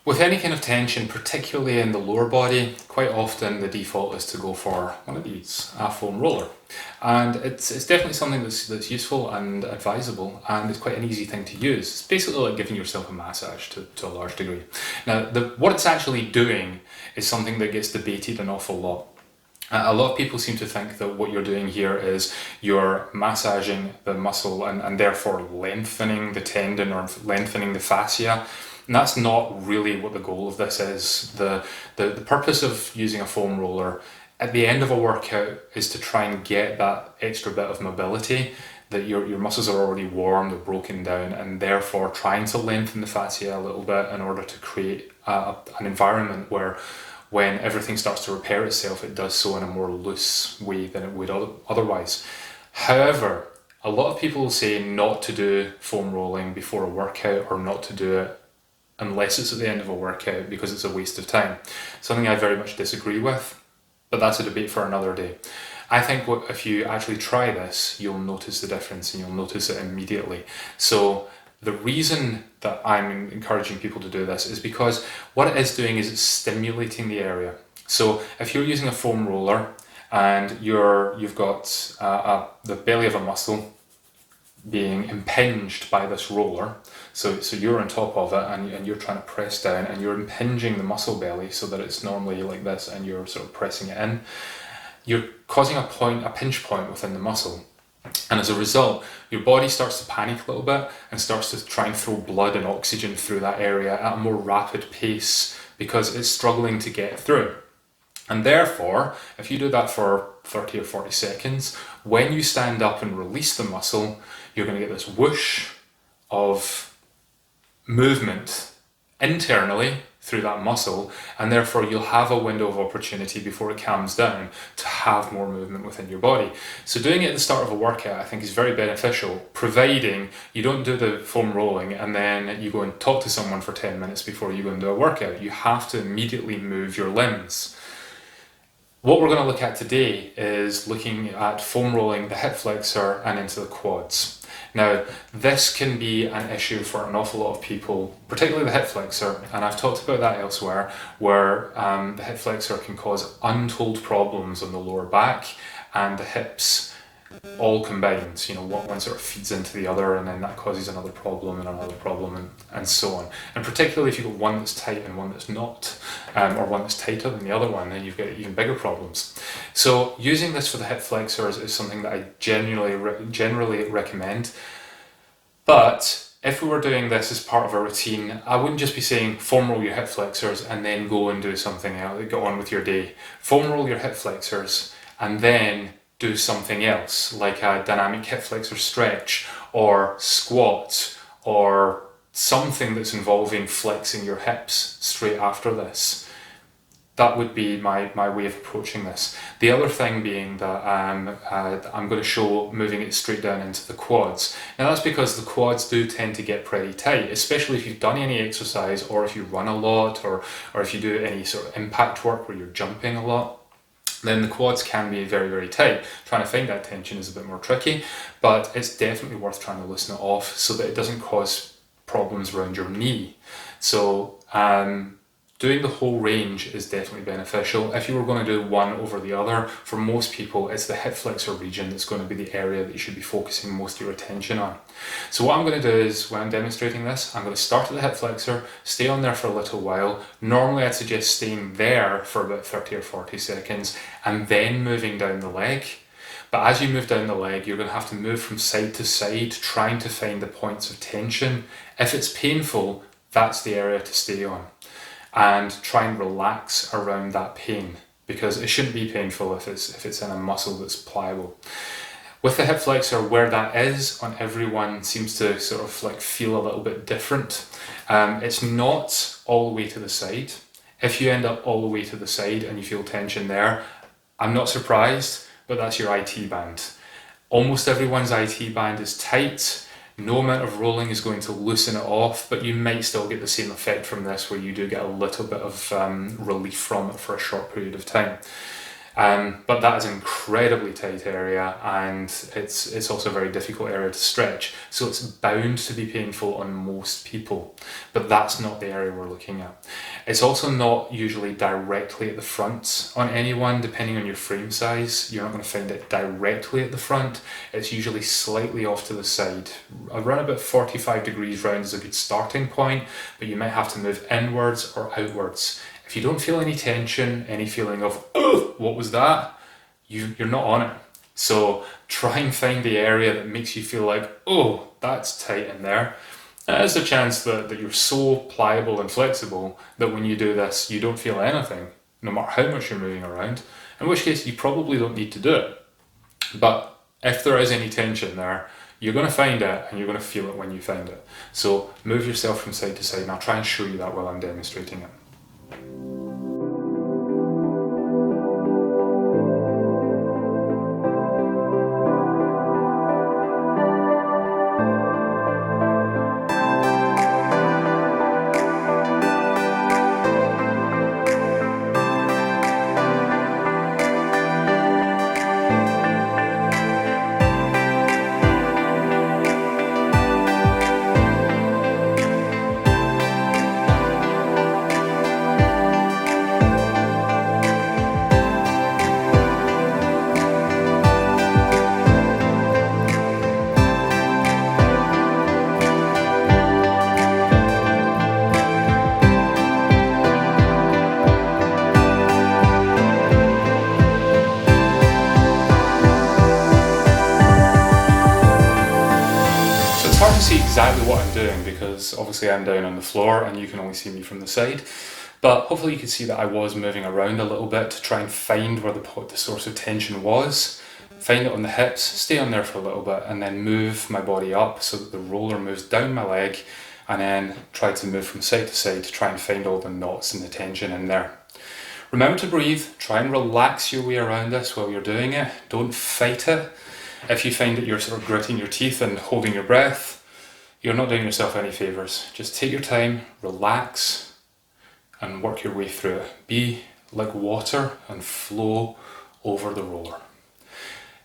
With any kind of tension, particularly in the lower body, quite often the default is to go for one of these, a foam roller. And it's definitely something that's useful and advisable, and it's quite an easy thing to use. It's basically like giving yourself a massage to a large degree. Now, what it's actually doing is something that gets debated an awful lot. A lot of people seem to think that what you're doing here is you're massaging the muscle and therefore lengthening the tendon or lengthening the fascia. And that's not really what the goal of this is. The purpose of using a foam roller at the end of a workout is to try and get that extra bit of mobility, that your muscles are already warm, they're broken down, and therefore trying to lengthen the fascia a little bit in order to create an environment where when everything starts to repair itself, it does so in a more loose way than it would otherwise. However, a lot of people say not to do foam rolling before a workout or not to do it unless it's at the end of a workout because it's a waste of time. Something I very much disagree with, but that's a debate for another day. I think if you actually try this, you'll notice the difference and you'll notice it immediately. So the reason that I'm encouraging people to do this is because what it is doing is it's stimulating the area. So if you're using a foam roller and you've got the belly of a muscle being impinged by this roller, so you're on top of it and you're trying to press down and you're impinging the muscle belly so that it's normally like this and you're sort of pressing it in, you're causing a pinch point within the muscle. And as a result, your body starts to panic a little bit and starts to try and throw blood and oxygen through that area at a more rapid pace because it's struggling to get through. And therefore, if you do that for 30 or 40 seconds, when you stand up and release the muscle, you're going to get this whoosh of movement internally through that muscle, and therefore you'll have a window of opportunity before it calms down to have more movement within your body. So doing it at the start of a workout I think is very beneficial, providing you don't do the foam rolling and then you go and talk to someone for 10 minutes before you go and do a workout. You have to immediately move your limbs. What we're going to look at today is looking at foam rolling the hip flexor and into the quads. Now, this can be an issue for an awful lot of people, particularly the hip flexor, and I've talked about that elsewhere, where the hip flexor can cause untold problems on the lower back and the hips all combined. You know, one sort of feeds into the other and then that causes another problem and so on. And particularly if you've got one that's tight and one that's not, or one that's tighter than the other one, then you've got even bigger problems. So using this for the hip flexors is something that I generally recommend. But if we were doing this as part of a routine, I wouldn't just be saying foam roll your hip flexors and then go and do something else, go on with your day. Foam roll your hip flexors and then do something else, like a dynamic hip flexor stretch or squat or something that's involving flexing your hips straight after this. That would be my way of approaching this. The other thing being that I'm going to show moving it straight down into the quads. Now that's because the quads do tend to get pretty tight, especially if you've done any exercise or if you run a lot or if you do any sort of impact work where you're jumping a lot. Then the quads can be very, very tight. Trying to find that tension is a bit more tricky, but it's definitely worth trying to loosen it off so that it doesn't cause problems around your knee. So doing the whole range is definitely beneficial. If you were going to do one over the other, for most people, it's the hip flexor region that's going to be the area that you should be focusing most of your attention on. So what I'm going to do is, when I'm demonstrating this, I'm going to start at the hip flexor, stay on there for a little while. Normally I'd suggest staying there for about 30 or 40 seconds and then moving down the leg. But as you move down the leg, you're going to have to move from side to side, trying to find the points of tension. If it's painful, that's the area to stay on. And try and relax around that pain, because it shouldn't be painful if it's in a muscle that's pliable. With the hip flexor, where that is on everyone seems to sort of like feel a little bit different. It's not all the way to the side. If you end up all the way to the side and you feel tension there, I'm not surprised, but that's your IT band. Almost everyone's IT band is tight. No amount of rolling is going to loosen it off, but you might still get the same effect from this where you do get a little bit of relief from it for a short period of time. But that is an incredibly tight area, and it's also a very difficult area to stretch. So it's bound to be painful on most people, but that's not the area we're looking at. It's also not usually directly at the front on anyone, depending on your frame size. You're not going to find it directly at the front. It's usually slightly off to the side. Around about 45 degrees round is a good starting point, but you might have to move inwards or outwards. If you don't feel any tension, any feeling of, oh, what was that? You're not on it. So try and find the area that makes you feel like, oh, that's tight in there. There's a chance that you're so pliable and flexible that when you do this, you don't feel anything, no matter how much you're moving around, in which case you probably don't need to do it. But if there is any tension there, you're going to find it and you're going to feel it when you find it. So move yourself from side to side, and I'll try and show you that while I'm demonstrating it. It's hard to see exactly what I'm doing because obviously I'm down on the floor and you can only see me from the side, but hopefully you can see that I was moving around a little bit to try and find where the source of tension was, find it on the hips, stay on there for a little bit, and then move my body up so that the roller moves down my leg, and then try to move from side to side to try and find all the knots and the tension in there. Remember to breathe, try and relax your way around this while you're doing it, don't fight it. If you find that you're sort of gritting your teeth and holding your breath, you're not doing yourself any favours. Just take your time, relax, and work your way through it. Be like water and flow over the roller.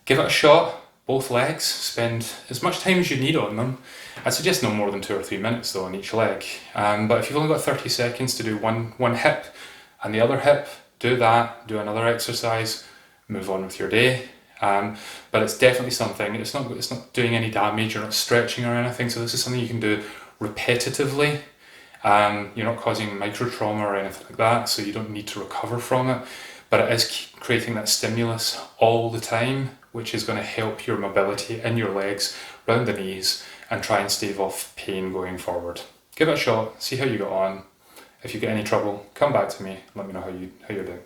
Give it a shot, both legs, spend as much time as you need on them. I'd suggest no more than 2 or 3 minutes though on each leg. But if you've only got 30 seconds to do one hip and the other hip, do that, do another exercise, move on with your day. But it's definitely something, it's not doing any damage, you're not stretching or anything, so this is something you can do repetitively. You're not causing micro trauma or anything like that, so you don't need to recover from it, but it is creating that stimulus all the time, which is going to help your mobility in your legs, round the knees, and try and stave off pain going forward. Give it a shot, see how you get on. If you get any trouble, come back to me, let me know how you're doing.